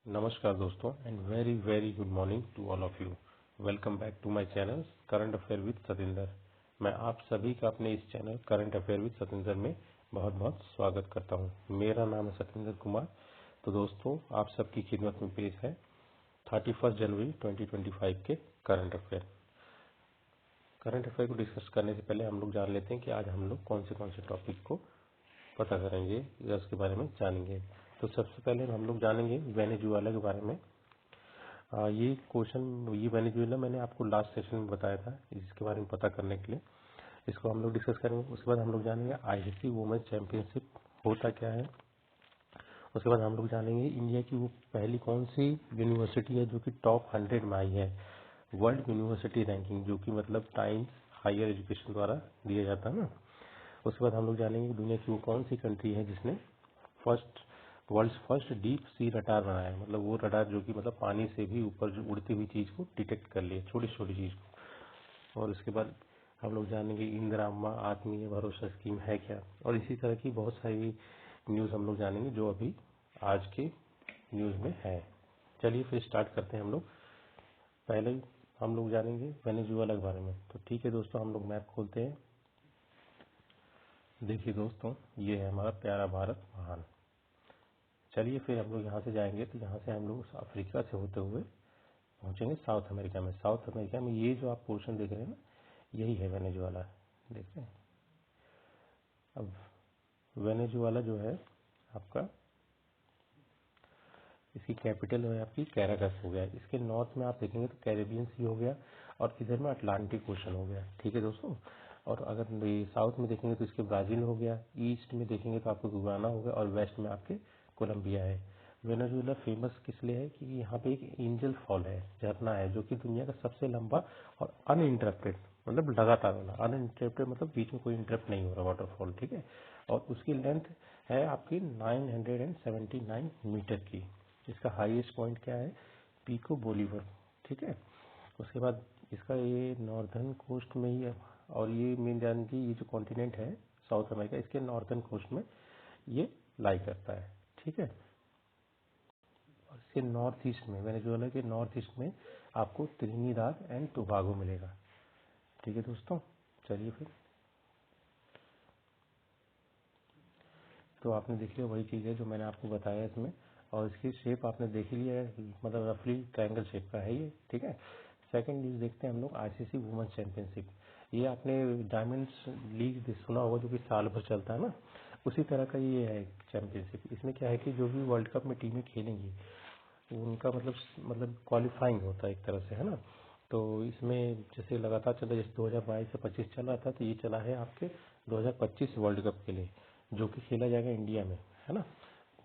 नमस्कार दोस्तों and very very good morning to all of you. Welcome back to my channel current affair with Satendra. मैं आप सभी का अपने इस channel current affair with Satendra में बहुत बहुत स्वागत करता हूं। मेरा नाम है सतेंद्र कुमार। तो दोस्तों आप सबकी खिदमत में पेश है 31 जनवरी 2025 के करंट अफेयर। करंट अफेयर को डिस्कस करने से पहले हम लोग जान लेते हैं कि आज हम लोग कौन से टॉपिक को पता करेंगे या उसके बारे में जानेंगे। तो सबसे पहले हम लोग जानेंगे वेनेजुएला के बारे में। ये क्वेश्चन ये वेनेजुएला मैंने आपको लास्ट सेशन में बताया था, इसके बारे में पता करने के लिए इसको हम लोग डिस्कस करेंगे। उसके बाद हम लोग जानेंगे आईसीसी वुमेन्स चैंपियनशिप होता क्या है। उसके बाद हम लोग जानेंगे इंडिया की वो पहली कौन सी यूनिवर्सिटी है जो कि टॉप 100 में आई है वर्ल्ड यूनिवर्सिटी रैंकिंग, जो कि मतलब टाइम्स हायर एजुकेशन द्वारा दिया जाता है ना। उसके बाद हम लोग जानेंगे कि दुनिया की वो कौन सी कंट्री है जिसने world's first deep sea radar बनाया है, मतलब वो रडार जो कि मतलब पानी से भी ऊपर जो उड़ती हुई चीज को डिटेक्ट कर लिए, छोटी छोटी चीज को। और उसके बाद हम लोग जानेंगे इंदिरा अम्मा आत्मीय भरोसा स्कीम है क्या, और इसी तरह की बहुत सारी न्यूज हम लोग जानेंगे जो अभी आज के न्यूज में है। चलिए फिर स्टार्ट करते हैं हम लोग। पहले हम लोग जानेंगे वेनेजुएला के बारे में। तो ठीक है दोस्तों, हम लोग मैप खोलते हैं। देखिए दोस्तों, ये है हमारा प्यारा भारत महान। चलिए फिर हम लोग यहाँ से जाएंगे, तो यहाँ से हम लोग अफ्रीका से होते हुए पहुंचेंगे साउथ अमेरिका में। साउथ अमेरिका में ये जो आप पोर्शन देख रहे हैं ना, यही है वेनेजुएला। देख रहे हैं। अब वेनेजुएला जो है आपका, इसकी कैपिटल है आपकी कैराकस हो गया। इसके नॉर्थ में आप देखेंगे तो कैरेबियन सी हो गया, और इधर में अटलांटिक ओशन हो गया। ठीक है दोस्तों। और अगर ये साउथ में देखेंगे तो इसके ब्राजील हो गया, ईस्ट में देखेंगे तो आपको गुयाना हो गया, और वेस्ट में आपके कोलंबिया है। वेनेजुएला फेमस किस लिए है कि यहाँ पे एक एंजल फॉल है, झरना है, जो कि दुनिया का सबसे लंबा और अनइंटरप्टेड, मतलब लगातार वाला, अनइंटरप्टेड मतलब बीच में कोई इंटरप्ट नहीं हो रहा वाटरफॉल। ठीक है। और उसकी लेंथ है आपकी 979 मीटर की। इसका हाईएस्ट पॉइंट क्या है, पीको बोलीवर। ठीक है। उसके बाद इसका ये नॉर्दर्न कोस्ट में ही है, और ये मेन जान की ये जो कॉन्टिनेंट है साउथ अमेरिका, इसके नॉर्दर्न कोस्ट में ये लाई करता है। ठीक है। और इसके नॉर्थ ईस्ट में, वेनेजुएला के नॉर्थ ईस्ट में आपको त्रिनिदाद एंड टोबागो मिलेगा। ठीक है दोस्तों। चलिए फिर, तो आपने देख लिया वही चीज़ है जो मैंने आपको बताया इसमें, और इसकी शेप आपने देख ही लिया है, मतलब रफली ट्रायंगल शेप का है ये। ठीक है। सेकंड न्यूज देखते हैं हम लोग, आईसीसी वुमेन्स चैंपियनशिप। ये आपने डायमंड्स लीग सुना होगा जो कि साल भर चलता है ना, उसी तरह का ये है चैंपियनशिप। इसमें क्या है कि जो भी वर्ल्ड कप में टीमें खेलेंगी उनका मतलब क्वालिफाइंग होता है एक तरह से, है ना। तो इसमें जैसे लगातार चल रहा है, जैसे 2022 से 25 चल रहा था, तो ये चला है आपके 2025 वर्ल्ड कप के लिए, जो कि खेला जाएगा इंडिया में, है ना।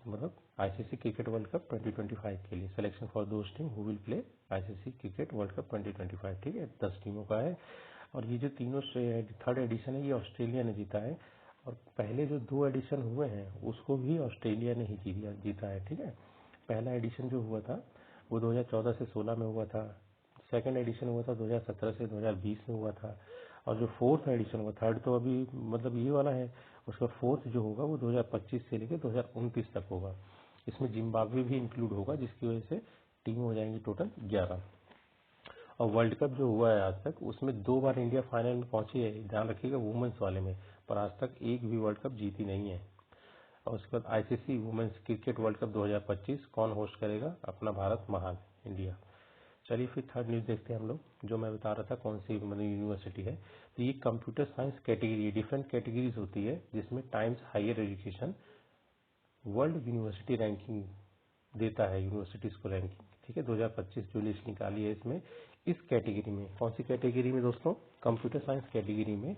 मतलब आईसीसी क्रिकेट वर्ल्ड कप 2025 के लिए selection for those team who will play ICC cricket world cup 2025। ठीक है, 10 टीमों का है। और ये जो तीनों से थर्ड एडिशन है, ये ऑस्ट्रेलिया ने जीता है। और पहले जो 2 एडिशन हुए हैं उसको भी ऑस्ट्रेलिया ने ही जीता है। ठीक है। पहला एडिशन जो हुआ था वो 2014 से 16 में हुआ था। सेकंड एडिशन हुआ था 2017 से 2020 में हुआ था। और जो फोर्थ एडिशन हुआ, थर्ड तो अभी मतलब ये वाला है, उसका फोर्थ जो होगा वो 2025 से लेकर 2029 तक होगा। इसमें जिम्बाब्वे भी इंक्लूड होगा, जिसकी वजह से टीम हो जाएंगी टोटल 11। और वर्ल्ड कप जो हुआ है आज तक, उसमें 2 बार इंडिया फाइनल में पहुंची है, ध्यान रखिएगा वुमेन्स वाले में, पर आज तक एक भी वर्ल्ड कप जीती नहीं है। और उसके बाद ICC women's cricket world cup 2025 कौन होस्ट करेगा, अपना भारत महान इंडिया। चलिए फिर थर्ड न्यूज देखते हैं हम लोग, जो मैं बता रहा था कौन सी मतलब यूनिवर्सिटी है। तो ये computer science category, different categories होती है, जिसमें Times Higher Education World University ranking देता है यूनिवर्सिटीज को रैंकिंग। ठीक है, 2025 जो लिस्ट निकाली है इसमें, इस कैटेगरी में, कौन सी कैटेगरी में दोस्तों, कंप्यूटर साइंस कैटेगरी में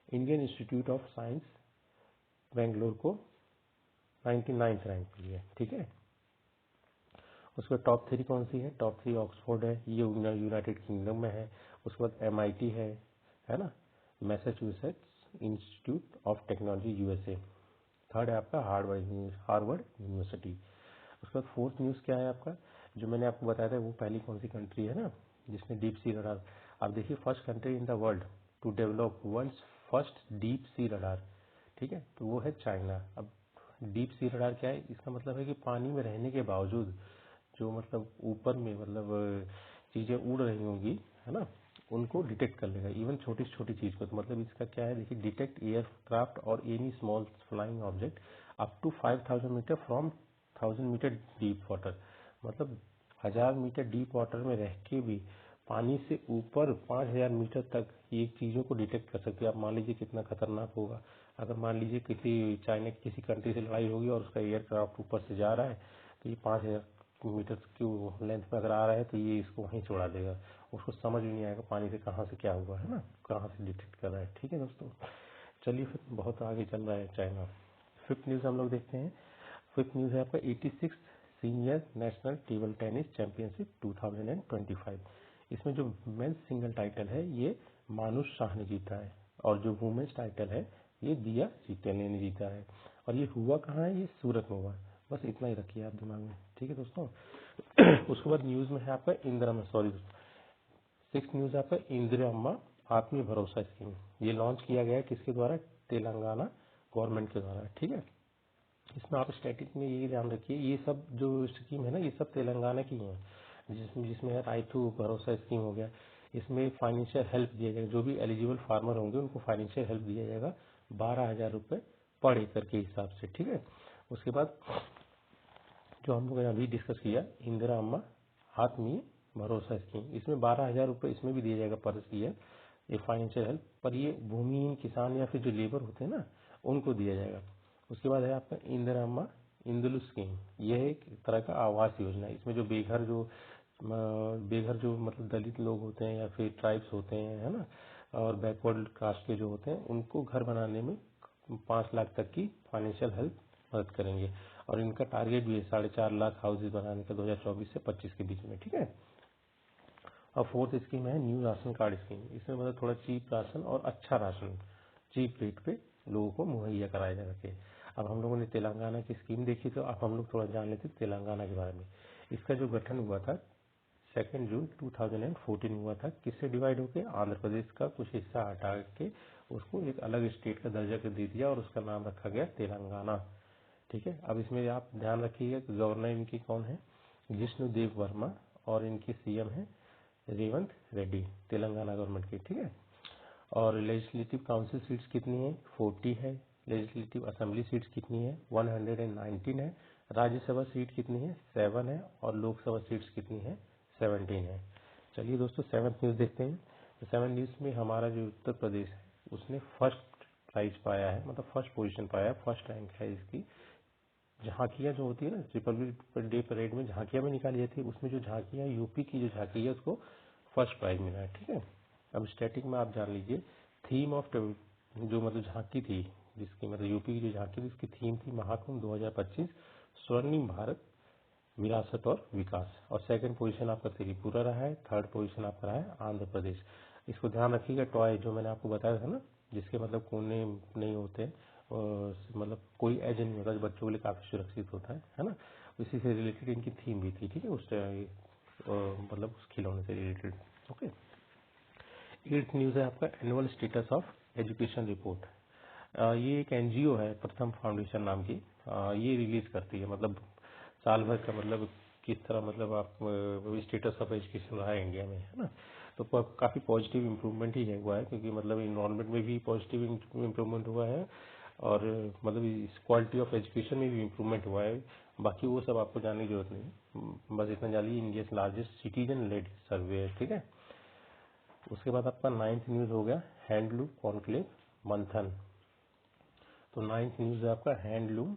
Indian institute of science Bangalore को 99th रैंक मिली है। ठीक है। उसके बाद टॉप 3 कौन सी है, टॉप 3 ऑक्सफोर्ड है, ये यूनाइटेड किंगडम में है। उसके बाद एमआईटी है ना, Massachusetts institute of technology USA. Third है आपका हार्वर्ड यूनिवर्सिटी। उसके बाद फोर्थ न्यूज क्या है आपका, जो मैंने आपको बताया था वो पहली कौन सी कंट्री है ना जिसने डीप सी रडार। आप देखिए, first country in the world to develop world's first deep sea radar. ठीक है, तो वो है चाइना। अब डीप सी रडार क्या है, इसका मतलब है कि पानी में रहने के बावजूद जो मतलब ऊपर में मतलब चीज़ें उड़ रही होंगी, है ना, उनको डिटेक्ट कर लेगा, इवन छोटी से छोटी चीज़ को। तो मतलब इसका क्या है, देखिए, डिटेक्ट एयरक्राफ्ट और any small flying object up to 5000 metre from 1000 metre deep water. मतलब 1000 मीटर डीप वाटर में रह के भी पानी से ऊपर 5000 मीटर तक ये चीज़ों को डिटेक्ट कर सकती है। आप मान लीजिए कितना खतरनाक होगा, अगर मान लीजिए किसी चाइना की किसी कंट्री से लड़ाई होगी और उसका एयरक्राफ्ट ऊपर से जा रहा है, तो ये 5000 मीटर की लेंथ में अगर आ रहा है तो ये इसको वहीं छोड़ा देगा, उसको समझ भी नहीं आएगा पानी से कहाँ से क्या हुआ, है ना, कहाँ से डिटेक्ट कर रहा है। ठीक है दोस्तों, चलिए फिर बहुत आगे चल रहा है चाइना। फिफ्थ न्यूज़ हम लोग देखते हैं। फिफ्थ न्यूज़ है आपका 86 senior national table tennis championship 2025। इसमें जो मेंस सिंगल टाइटल है ये मानुष शाह ने जीता है, और जो वुमेन्स टाइटल है ये दिया चित्तौले ने जीता है। और ये हुआ कहाँ है, ये सूरत में हुआ। बस इतना ही रखिए आप दिमाग में, ठीक है दोस्तों। उसके बाद न्यूज़ में है आपका सिक्स न्यूज़ आपका इंदिरा अम्मा आत्मीय भरोसा स्कीम। ये लॉन्च किया गया है किसके द्वारा, तेलंगाना गवर्नमेंट के द्वारा। ठीक है, इसमें आप स्टैटिक में ये ध्यान रखिए, ये सब जो स्कीम है ना, ये सब तेलंगाना की है। जिसमें है राइतू भरोसा स्कीम हो गया, इसमें फाइनेंशियल हेल्प दिया जाएगा, जो भी एलिजिबल फार्मर होंगे उनको फाइनेंशियल हेल्प दिया जाएगा 12,000 रुपये पर एकड़ के हिसाब से। ठीक है, उसके बाद जो हम लोग ने अभी डिस्कस किया, इंदिरा अम्मा आत्मीय भरोसा स्कीम, इसमें 12,000 रुपये इसमें भी दिया जाएगा पर ईयर, ये फाइनेंशियल हेल्प, पर ये भूमिहीन किसान या फिर जो लेबर होते हैं ना उनको दिया जाएगा। उसके बाद है आपका इंदिरा अम्मा इंदुलु स्कीम, यह एक तरह का आवास योजना है। इसमें जो बेघर जो मतलब दलित लोग होते हैं या फिर ट्राइब्स होते हैं, है ना, और बैकवर्ड कास्ट के जो होते हैं, उनको घर बनाने में 5 लाख तक की फाइनेंशियल हेल्प मदद करेंगे। और इनका टारगेट भी है 4.5 लाख हाउसेज बनाने का 2024 से 25 के बीच में। ठीक है, और फोर्थ स्कीम है न्यू राशन कार्ड स्कीम। इसमें मतलब थोड़ा चीप राशन और अच्छा राशन चीप रेट पे लोगों को मुहैया कराया जा सके। अब हम लोगों ने तेलंगाना की स्कीम देखी, तो अब हम लोग थोड़ा जान लेते तेलंगाना के बारे में। इसका जो गठन हुआ था 2 जून 2014 हुआ था। किससे डिवाइड होके, आंध्र प्रदेश का कुछ हिस्सा हटा के उसको एक अलग स्टेट का दर्जा दे दिया और उसका नाम रखा गया तेलंगाना। ठीक है, अब इसमें आप ध्यान रखिएगा कि गवर्नर इनकी कौन है, जिष्णु देव वर्मा, और इनकी सीएम है रेवंत रेड्डी, तेलंगाना गवर्नमेंट की। ठीक है, और लेजिस्लेटिव काउंसिल सीट्स कितनी है, 40 है। लेजिस्लेटिव असेंबली सीट्स कितनी है, 119 है। राज्यसभा सीट कितनी है, 7 है। और लोकसभा सीट्स कितनी है, 17 है। चलिए दोस्तों, सेवंथ न्यूज़ देखते हैं। तो सेवन न्यूज़ में हमारा जो उत्तर प्रदेश है उसने फर्स्ट प्राइज पाया है, मतलब फर्स्ट पोजीशन पाया है, फर्स्ट रैंक है इसकी। झांकियां जो होती है ना, रिपब्लिक डे परेड में झांकियां भी निकाली जाती है, उसमें जो झांकियां यूपी की जो झांकी है उसको फर्स्ट प्राइज मिला है। ठीक है, अब स्टैटिक में आप जान लीजिए, थीम ऑफ जो मतलब झांकी थी, जिसकी मतलब यूपी की जो झांकी थी उसकी थीम थी महाकुंभ 2025 स्वर्णिम भारत विरासत और विकास। और सेकंड पोजीशन आपका त्रिपुरा रहा है, थर्ड पोजीशन आपका रहा है आंध्र प्रदेश। इसको ध्यान रखिएगा, टॉय जो मैंने आपको बताया था ना, जिसके मतलब कोने नहीं होते, और मतलब कोई एज नहीं होता, जो बच्चों के लिए काफी सुरक्षित होता है ना, इसी से रिलेटेड इनकी थीम भी थी। ठीक है, उस मतलब उस खिलौने से रिलेटेड। ओके, एट्थ न्यूज़ है आपका annual status of education report. ये एक एनजीओ है प्रथम फाउंडेशन नाम की, ये रिलीज करती है मतलब साल भर का मतलब किस तरह मतलब आप स्टेटस ऑफ एजुकेशन रहा है इंडिया में, है ना। तो काफ़ी पॉजिटिव इम्प्रूवमेंट ही है हुआ है, क्योंकि मतलब इन्वायरमेंट में भी पॉजिटिव इम्प्रूवमेंट हुआ है, और मतलब इस क्वालिटी ऑफ एजुकेशन में भी इम्प्रूवमेंट हुआ है। बाकी वो सब आपको जानने की जरूरत नहीं, बस इतना जानिए इंडिया लार्जेस्ट सिटीजन लेड सर्वे है। ठीक है, उसके बाद आपका नाइन्थ न्यूज़ हो गया हैंडलूम कॉन्क्लेव मंथन। तो नाइन्थ न्यूज़ है आपका हैंडलूम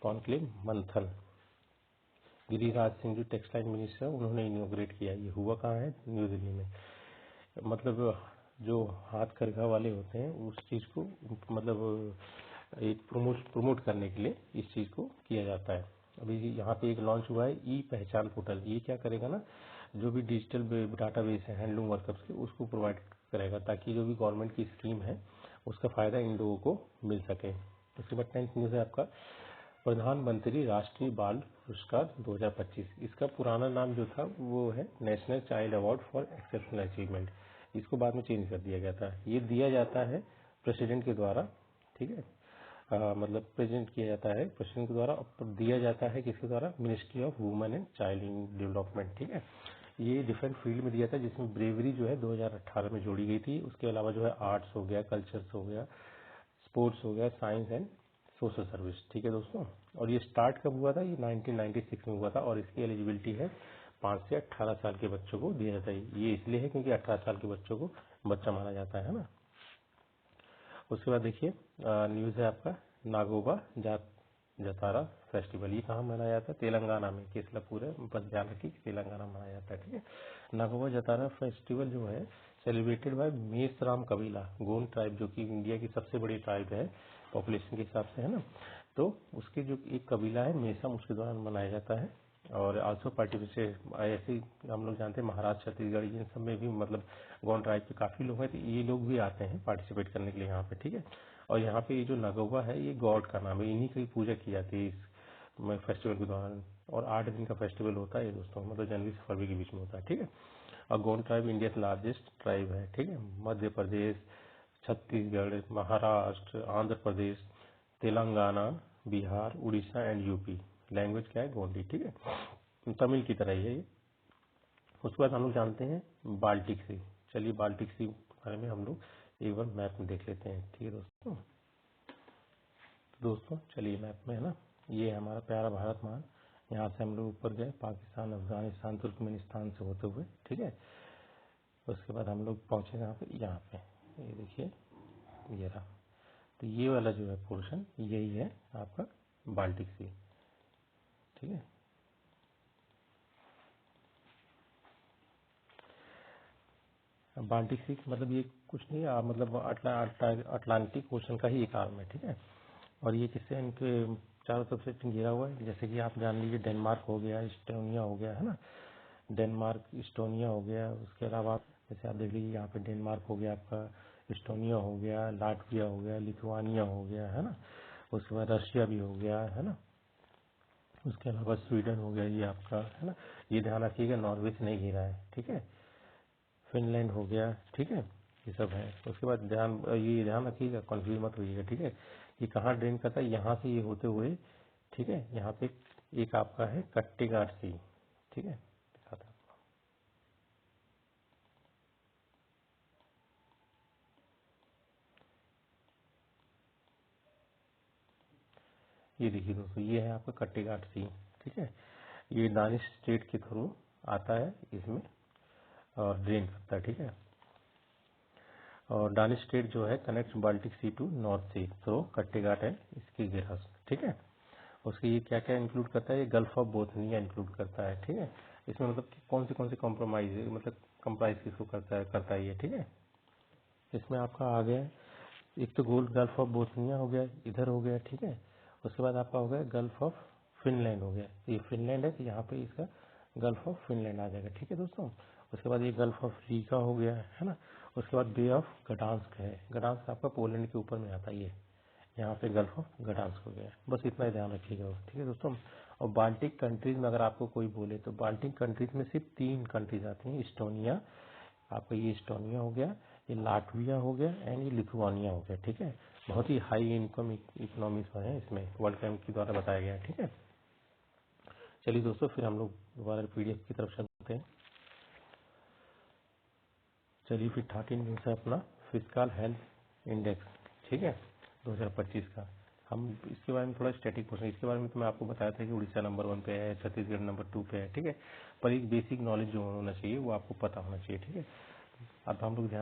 कॉन्क्लेव मंथन। गिरिराज सिंह जो टेक्सटाइल मिनिस्टर है उन्होंने इनोग्रेट किया। ये हुआ कहाँ है, न्यू दिल्ली में। मतलब जो हाथ करघा वाले होते हैं उस चीज़ को मतलब एक प्रमोट करने के लिए इस चीज़ को किया जाता है। अभी यहाँ पे एक लॉन्च हुआ है ई पहचान पोर्टल। ये क्या करेगा ना, जो भी डिजिटल डाटाबेस है हैंडलूम वर्कर्स के उसको प्रोवाइड करेगा, ताकि जो भी गवर्नमेंट की स्कीम है उसका फायदा इन लोगों को मिल सके। उसके बाद 10th न्यूज़ है आपका प्रधानमंत्री राष्ट्रीय बाल पुरस्कार 2025। इसका पुराना नाम जो था वो है national child award for exceptional achievement. इसको बाद में चेंज कर दिया गया था। ये दिया जाता है प्रेसिडेंट के द्वारा। ठीक है, मतलब प्रेजेंट किया जाता है क्वेश्चन के द्वारा, और दिया जाता है किसके द्वारा, ministry of women and child development, ठीक है। ये डिफरेंट फील्ड में दिया था, जिसमें ब्रेवरी जो है 2018 में जोड़ी गई थी। उसके अलावा जो है आर्ट्स हो गया, कल्चर्स हो गया, स्पोर्ट्स हो गया, साइंस एंड सोशल सर्विस, ठीक है दोस्तों। और ये स्टार्ट कब हुआ था, ये 1996 में हुआ था, और इसकी एलिजिबिलिटी है 5 से 18 साल के बच्चों को दिया जाता है। ये इसलिए है क्योंकि 18 साल के बच्चों को बच्चा माना जाता है ना। उसके बाद देखिए न्यूज़ है आपका नागोबा जतारा फेस्टिवल। ये कहाँ मनाया जाता है, तेलंगाना में। केसलापुर है, बस ध्यान रखिए तेलंगाना में मनाया जाता है, ठीक है। नागोबा जतारा फेस्टिवल जो है सेलिब्रेटेड बाय मेसराम कबीला, गोंड ट्राइब, जो कि इंडिया की सबसे बड़ी ट्राइब है पॉपुलेशन के हिसाब से, है ना। तो उसके जो एक कबीला है मेसम, उसके दौरान मनाया जाता है। और आल्सो पार्टिसिपेट, ऐसे ही हम लोग जानते हैं महाराष्ट्र, छत्तीसगढ़, इन सब में भी मतलब गोंड ट्राइब के काफी लोग हैं, तो ये लोग भी आते हैं पार्टिसिपेट करने के लिए यहाँ पे, ठीक है। और यहाँ पे ये जो नगोबा है ये गॉड का नाम है, इन्हीं की पूजा की जाती है इस फेस्टिवल के दौरान। और 8 दिन का फेस्टिवल होता है ये दोस्तों, मतलब जनवरी से फरवरी के बीच में होता है, ठीक है। और गोंड ट्राइब इंडिया का लार्जेस्ट ट्राइब है, ठीक है। Madhya Pradesh, Chhattisgarh, Maharashtra, Andhra Pradesh, Telangana, Bihar, Orissa and UP. Language क्या है, गोंडी, ठीक है। तमिल की तरह ही है ये। उसके बाद हम लोग जानते हैं बाल्टिक सी। चलिए बाल्टिक सी के बारे में हम लोग एक बार मैप में देख लेते हैं, ठीक है दोस्तों। चलिए मैप में है ना, ये है हमारा प्यारा भारत महान। यहाँ से हम लोग ऊपर गए, पाकिस्तान, अफगानिस्तान, तुर्कमेनिस्तान से होते हुए, ठीक है। उसके बाद हम लोग पहुंचे कहाँ पे, यहाँ पे, ये देखिए ये रहा। तो ये वाला जो है पोर्शन, यही है आपका बाल्टिक सी, ठीक है। बाल्टिक सी मतलब ये कुछ नहीं है, मतलब अटलांटिक ओशन का ही एक आर्म है, ठीक है। और ये किससे, इनके चारों तरफ से घिरा हुआ है। जैसे कि आप जान लीजिए डेनमार्क हो गया, इस्टोनिया हो गया, है ना। डेनमार्क, इस्टोनिया हो गया। उसके अलावा जैसे आप देख लीजिए यहाँ पे डेनमार्क हो गया आपका, इस्टोनिया हो गया, लाटविया हो गया, लिथुआनिया हो गया, है ना। उसके बाद रशिया भी हो गया, है ना। उसके अलावा स्वीडन हो गया ये आपका, है ना। ये ध्यान रखिएगा नॉर्वे से नहीं घिरा है, ठीक है। फिनलैंड हो गया, ठीक है। ये सब है। उसके बाद ये ध्यान रखिएगा, कंफ्यूज मत होइएगा, ठीक है। ये कहाँ ड्रेन करता है, यहाँ से ये होते हुए, ठीक है। यहाँ पे एक आपका है कट्टेगाट सी, ठीक है, दिखाता हूं। ये देखिए दोस्तों, ये है आपका कट्टेगाट सी, ठीक है। ये दानिश स्टेट के थ्रू आता है इसमें और ड्रेन करता है, ठीक है। और दानिश स्टेट जो है connect Baltic sea to North sea, तो कट्टेगाट है इसकी गिरफ्त, ठीक है। उसके ये क्या क्या इंक्लूड करता है, ये गल्फ ऑफ बोथनिया इंक्लूड करता है, ठीक है। इसमें मतलब कि कौन से कॉम्प्रोमाइज मतलब कंप्राइज किसको करता है ये, ठीक है। इसमें आपका आ गया एक तो गोल्ड गल्फ ऑफ बोथनिया हो गया, इधर हो गया, ठीक है। उसके बाद आपका हो गया गल्फ ऑफ फिनलैंड हो गया, तो ये फिनलैंड है, तो यहाँ पे इसका गल्फ ऑफ फिनलैंड आ जाएगा, ठीक है दोस्तों। उसके बाद ये गल्फ ऑफ रीका हो गया, है ना। उसके बाद बे ऑफ गडांस्क है, गडांस्क आपका पोलैंड के ऊपर में आता है ये, यहाँ पे गल्फ ऑफ गडांस्क हो गया। बस इतना ही ध्यान रखिएगा, ठीक है दोस्तों। और बाल्टिक कंट्रीज में अगर आपको कोई बोले तो बाल्टिक कंट्रीज में सिर्फ 3 कंट्रीज आती हैं, इस्टोनिया, आपका ये इस्टोनिया हो गया, ये लाटविया हो गया एंड ये लिथुआनिया हो गया, ठीक है। बहुत ही हाई इनकम इकोनॉमीज है इसमें, वर्ल्ड बैंक के द्वारा बताया गया है, ठीक है। चलिए दोस्तों, फिर हम लोग दोबारा पीडीएफ की तरफ चलते हैं। चलिए फिर 13 न्यूज़ है अपना फिजिकल हेल्थ इंडेक्स, ठीक है, 2025 का। हम इसके बारे में थोड़ा स्टैटिक क्वेश्चन, इसके बारे में तो मैं आपको बताया था कि उड़ीसा नंबर 1 पे है, छत्तीसगढ़ नंबर 2 पे है, ठीक है। पर एक बेसिक नॉलेज जो होना चाहिए वो आपको पता होना चाहिए, ठीक है। अब हम लोग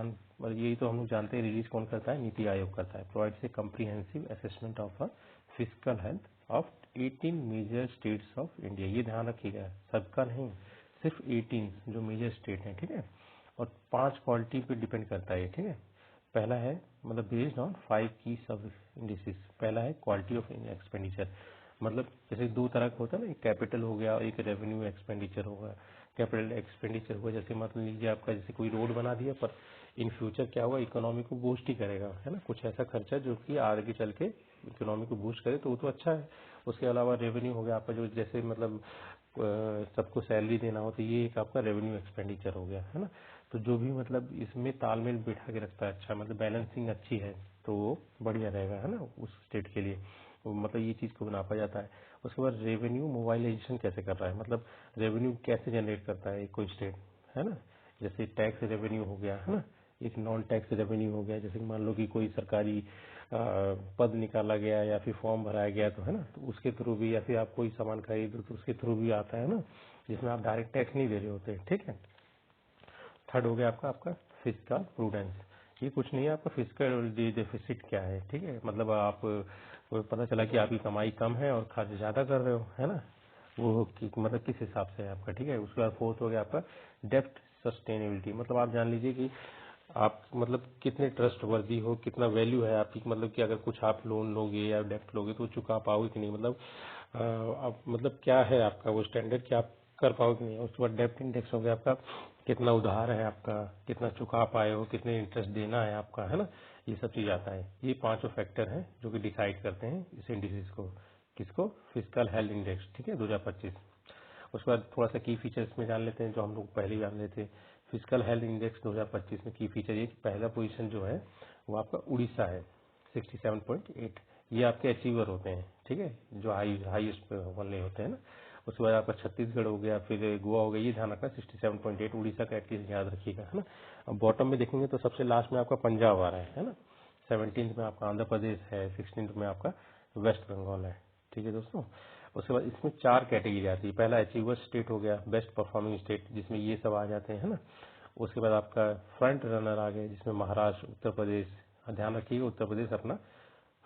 यही तो हम लोग जानते हैं, रिलीज कौन करता है, नीति आयोग करता है। Provides a comprehensive assessment of a physical health of 18 major states of India. ये ध्यान रखिएगा, सबका नहीं, सिर्फ 18 जो मेजर स्टेट हैं, ठीक है। और 5 क्वालिटी पे डिपेंड करता है ये, ठीक है। पहला है मतलब बेस्ड ऑन 5 की सब इंडिसेस। पहला है क्वालिटी ऑफ एक्सपेंडिचर, मतलब जैसे 2 तरह का होता है ना, एक कैपिटल हो गया और एक रेवेन्यू एक्सपेंडिचर होगा। कैपिटल एक्सपेंडिचर हुआ, जैसे मान लीजिए आपका जैसे कोई रोड बना दिया, पर इन फ्यूचर क्या होगा, इकोनॉमी को बूस्ट ही करेगा, है ना। कुछ ऐसा खर्चा जो कि आगे चल के इकोनॉमी को बूस्ट करे, तो वो तो अच्छा है। उसके अलावा रेवेन्यू हो गया आपका, जो जैसे मतलब सबको सैलरी देना हो, तो ये एक आपका रेवेन्यू एक्सपेंडिचर हो गया, है ना। तो जो भी मतलब इसमें तालमेल बिठा के रखता है, अच्छा मतलब बैलेंसिंग अच्छी है, तो वो बढ़िया रहेगा, है ना, उस स्टेट के लिए। मतलब ये चीज़ को नापा जाता है। उसके बाद रेवेन्यू मोबाइलाइजेशन कैसे कर रहा है, मतलब रेवेन्यू कैसे जनरेट करता है कोई स्टेट, है ना। जैसे टैक्स रेवेन्यू हो गया, है ना, एक नॉन टैक्स रेवेन्यू हो गया। जैसे कि मान लो कि कोई सरकारी पद निकाला गया या फिर फॉर्म भराया गया, तो है ना, तो उसके थ्रू भी, या फिर आप कोई सामान खरीदो तो उसके थ्रू भी आता है ना, जिसमें आप डायरेक्ट टैक्स नहीं दे रहे होते, ठीक है। थर्ड हो गया आपका आपका फिस्कल प्रूडेंस। ये कुछ नहीं है, आपका फिस्कल डेफिसिट क्या है, ठीक है। मतलब आप को पता चला कि आपकी कमाई कम है और खर्च ज्यादा कर रहे हो, है ना, वो मतलब किस हिसाब से है आपका, ठीक है। उसके बाद फोर्थ हो गया आपका डेप्ट सस्टेनेबिलिटी। मतलब आप जान लीजिए कि आप मतलब कितने ट्रस्ट वर्दी हो, कितना वैल्यू है आपकी, मतलब कि अगर कुछ आप लोन लोगे या डेप्ट लोगे तो चुका पाओगे कि नहीं, मतलब आप मतलब क्या है आपका वो स्टैंडर्ड कि आप कर पाओगे कि नहीं। उसके बाद डेप्ट इंडेक्स हो गया आपका, कितना उधार है आपका, कितना चुका पाए हो, कितने इंटरेस्ट देना है आपका, है ना, ये सब चीज आता है। ये पांचों फैक्टर हैं जो कि डिसाइड करते हैं इस इंडिसेस को, किसको, फिस्कल हेल्थ इंडेक्स, ठीक है, 2025। उसके बाद थोड़ा सा की फीचर्स में जान लेते हैं जो हम लोग पहले ही जान लेते थे। फिजिकल हेल्थ इंडेक्स 2025 में की फीचर ये कि पहला पोजीशन जो है वो आपका उड़ीसा है 67.8। ये आपके अचीवर होते हैं, ठीक है, जो हाईएस्ट वाले होते हैं ना। उसके बाद आपका छत्तीसगढ़ हो गया, फिर गोवा हो गया, ये ध्यान रखना 67.8 उड़ीसा का एटलीस्ट याद रखिएगा, है ना। अब बॉटम में देखेंगे तो सबसे लास्ट में आपका पंजाब आ रहा है ना। 17th में आपका आंध्र प्रदेश है, 16th में आपका वेस्ट बंगाल है, ठीक है दोस्तों। उसके बाद इसमें चार कैटेगरी आती है। पहला अचीवर स्टेट हो गया, बेस्ट परफॉर्मिंग स्टेट, जिसमें ये सब आ जाते हैं, है ना। उसके बाद आपका फ्रंट रनर आ गए, जिसमें महाराष्ट्र, उत्तर प्रदेश, ध्यान रखिएगा उत्तर प्रदेश अपना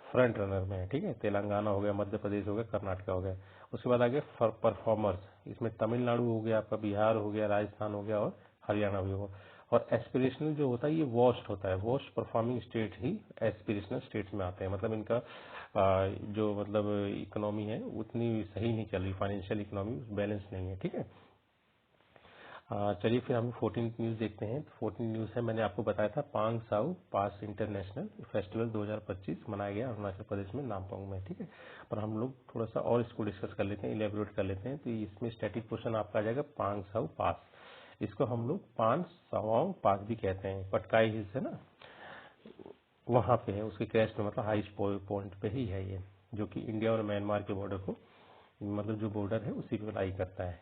फ्रंट रनर में है, ठीक है। तेलंगाना हो गया, मध्य प्रदेश हो गया, कर्नाटक हो गया। उसके बाद आगे परफॉर्मर्स, इसमें तमिलनाडु हो गया, आपका बिहार हो गया, राजस्थान हो गया और हरियाणा भी होगा। और एस्पिरेशनल जो होता है ये वर्स्ट होता है, वर्स्ट परफॉर्मिंग स्टेट ही एस्पिरेशनल स्टेट्स में आते हैं। मतलब इनका जो मतलब इकोनॉमी है उतनी सही नहीं चल रही, फाइनेंशियल इकोनॉमी बैलेंस नहीं है, ठीक है। चलिए फिर हम 14 न्यूज देखते हैं। 14 न्यूज है, मैंने आपको बताया था पांग साउ पास इंटरनेशनल फेस्टिवल 2025 मनाया गया अरुणाचल प्रदेश में नामपोंग में, ठीक है। पर हम लोग थोड़ा सा और इसको डिस्कस कर लेते हैं, इलेबोरेट कर लेते हैं। तो इसमें स्टैटिक क्वेश्चन आपका आ जाएगा पांग साउ पास। इसको हम लोग पांच सावाओं पास भी कहते हैं, पटकाई हिल्स है ना, वहां पे है, उसके क्रैश पे, मतलब हाईएस्ट पॉइंट पे ही है ये, जो कि इंडिया और म्यांमार के बॉर्डर को, मतलब जो बॉर्डर है उसी पे लाई करता है।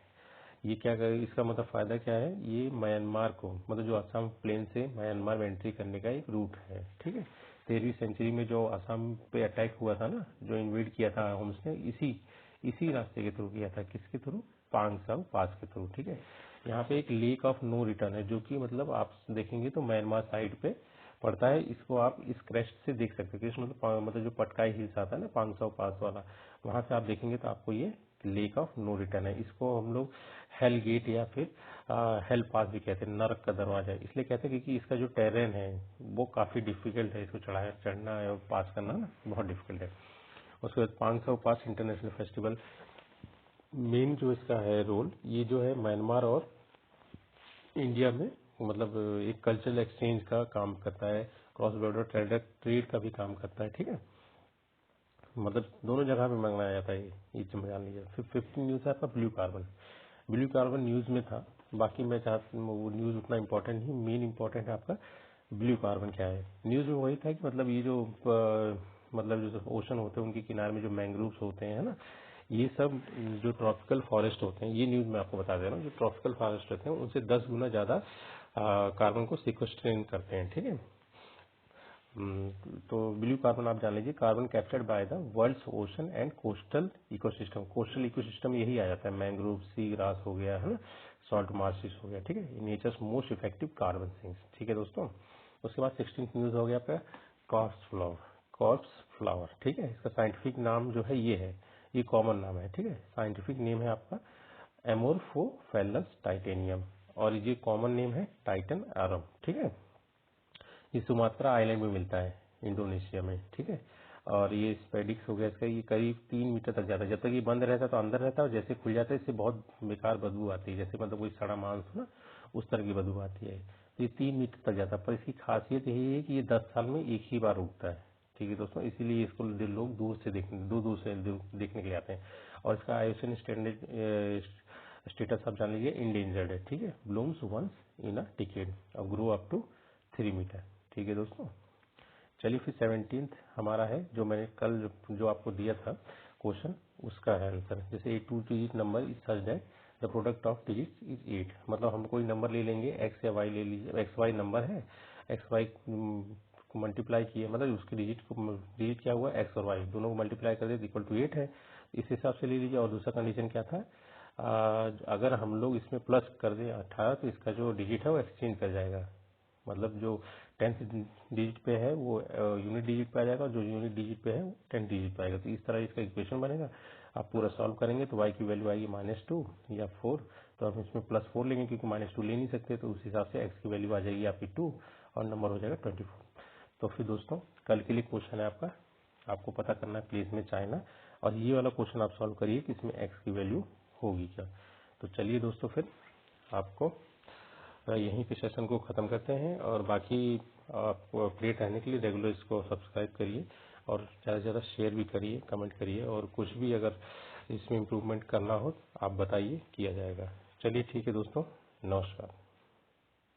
ये क्या कर, इसका मतलब फायदा क्या है, ये म्यांमार को, मतलब जो असम प्लेन से म्यांमार में एंट्री करने का एक रूट है, ठीक है। 13वीं सेंचुरी में जो असम पे अटैक हुआ था ना, जो इन्वेड किया था होम्स ने, इसी इसी रास्ते के थ्रू किया था, किसके थ्रू, पांग साउ पास के थ्रू, ठीक है। यहाँ पे एक लेक ऑफ नो रिटर्न है, जो कि मतलब आप देखेंगे तो म्यांमार साइड पे पड़ता है। इसको आप इस क्रेस्ट से देख सकते हैं, मतलब जो पटकाई हिल्स आता है ना, 500 पास वाला, वहां से आप देखेंगे तो आपको ये लेक ऑफ नो रिटर्न है। इसको हम लोग हेल गेट या फिर हेल पास भी कहते हैं, नरक का दरवाजा है। इसलिए कहते हैं क्योंकि इसका जो टेरेन है वो काफी डिफिकल्ट है, इसको चढ़ना है और पास करना ना बहुत डिफिकल्ट है। उसके बाद 500 पास इंटरनेशनल फेस्टिवल, मेन जो इसका है रोल, ये जो है म्यांमार और इंडिया में मतलब एक कल्चरल एक्सचेंज का काम करता है, क्रॉस बॉर्डर ट्रेड का भी काम करता है, ठीक है। मतलब दोनों जगह पे मनाया जाता है ये चीज जान लीजिए। फिर 15 न्यूज है आपका blue carbon. Blue carbon news में था, बाकी मैं चाहता वो न्यूज उतना इम्पोर्टेंट नहीं, मेन इम्पोर्टेंट है आपका ब्लू कार्बन क्या है। न्यूज में वही था कि मतलब ये जो मतलब जो ओशन होते हैं उनके किनारे में जो मैंग्रोव्स होते हैं ना, ये सब जो ट्रॉपिकल फॉरेस्ट होते हैं, ये न्यूज में आपको बता दे रहा हूँ, जो ट्रॉपिकल फॉरेस्ट होते हैं उनसे 10 गुना ज्यादा कार्बन को सिक्वेस्ट्रेट करते हैं, ठीक है। तो ब्लू कार्बन आप जान लीजिए, carbon captured by the world's ocean and coastal ecosystem. Coastal ecosystem यही आ जाता है, मैंग्रोव, सी ग्रास हो गया, है ना, सॉल्ट मार्शिस हो गया, ठीक है। Nature's most effective carbon sinks, ठीक है दोस्तों। उसके बाद 16th न्यूज हो गया आपका कॉर्प्स फ्लावर। कॉर्प्स फ्लावर, ठीक है, इसका साइंटिफिक नाम जो है ये है, ये कॉमन नाम है, ठीक है। साइंटिफिक नेम है आपका एमोर्फोफेलस टाइटेनियम, और ये कॉमन नेम है टाइटन आरम, ठीक है। ये सुमात्रा आइलैंड में मिलता है, इंडोनेशिया में, ठीक है। और ये स्पेडिक्स हो गया इसका, ये करीब 3 मीटर तक जाता है। जब तक ये बंद रहता है तो अंदर रहता है, और जैसे खुल जाता है इससे बहुत बेकार बदबू आती है, जैसे मतलब कोई सड़ा मांस हो ना, उस तरह की बदबू आती है। तो ये 3 मीटर तक जाता है, पर इसकी खासियत यही है कि ये 10 साल में एक ही बार उगता है, ठीक है दोस्तों। इसीलिए इसको लोग दूर से देखने, दूर दूर से देखने के लिए आते हैं। और इसका आयुषन स्टैंडर्ड स्टेटस आप जान लीजिए इंडेंजर्ड है, ठीक है। Blooms once in a decade और ग्रो अप टू 3 मीटर, ठीक है दोस्तों। चलिए फिर 17th हमारा है, जो मैंने कल जो आपको दिया था क्वेश्चन, उसका है आंसर। जैसे ए 2 digit number is such that the product of digit is 8। मतलब हम कोई नंबर ले लेंगे, एक्स या वाई ले लीजिए, एक्स वाई नंबर है, एक्स वाई को मल्टीप्लाई किए, मतलब उसके डिजिट क्या हुआ, एक्स और वाई दोनों को मल्टीप्लाई कर दे इक्वल टू 8 है, इस हिसाब से ले लीजिए। और दूसरा कंडीशन क्या था, अगर हम लोग इसमें प्लस कर दें 18 तो इसका जो डिजिट है वो एक्सचेंज कर जाएगा, मतलब जो 10th डिजिट पे है वो यूनिट डिजिट पे आ जाएगा, और जो यूनिट डिजिट पे है वो 10th डिजिट पे आएगा। तो इस तरह इसका इक्वेशन बनेगा। आप पूरा सॉल्व करेंगे तो y की वैल्यू आएगी -2 या 4, तो आप इसमें +4 लेंगे क्योंकि -2 ले नहीं सकते, तो उस हिसाब से x की वैल्यू आ जाएगी आपकी 2 और नंबर हो जाएगा 24। तो फिर दोस्तों कल के लिए क्वेश्चन है आपका, आपको पता करना है प्लेस में चाइना, और ये वाला क्वेश्चन आप सॉल्व करिए कि इसमें x की वैल्यू होगी क्या। तो चलिए दोस्तों फिर आपको यहीं पे सेशन को ख़त्म करते हैं, और बाकी आपको अपडेट रहने के लिए रेगुलर इसको सब्सक्राइब करिए और ज़्यादा से ज़्यादा शेयर भी करिए, कमेंट करिए, और कुछ भी अगर इसमें इम्प्रूवमेंट करना हो आप बताइए, किया जाएगा। चलिए ठीक है दोस्तों, नमस्कार।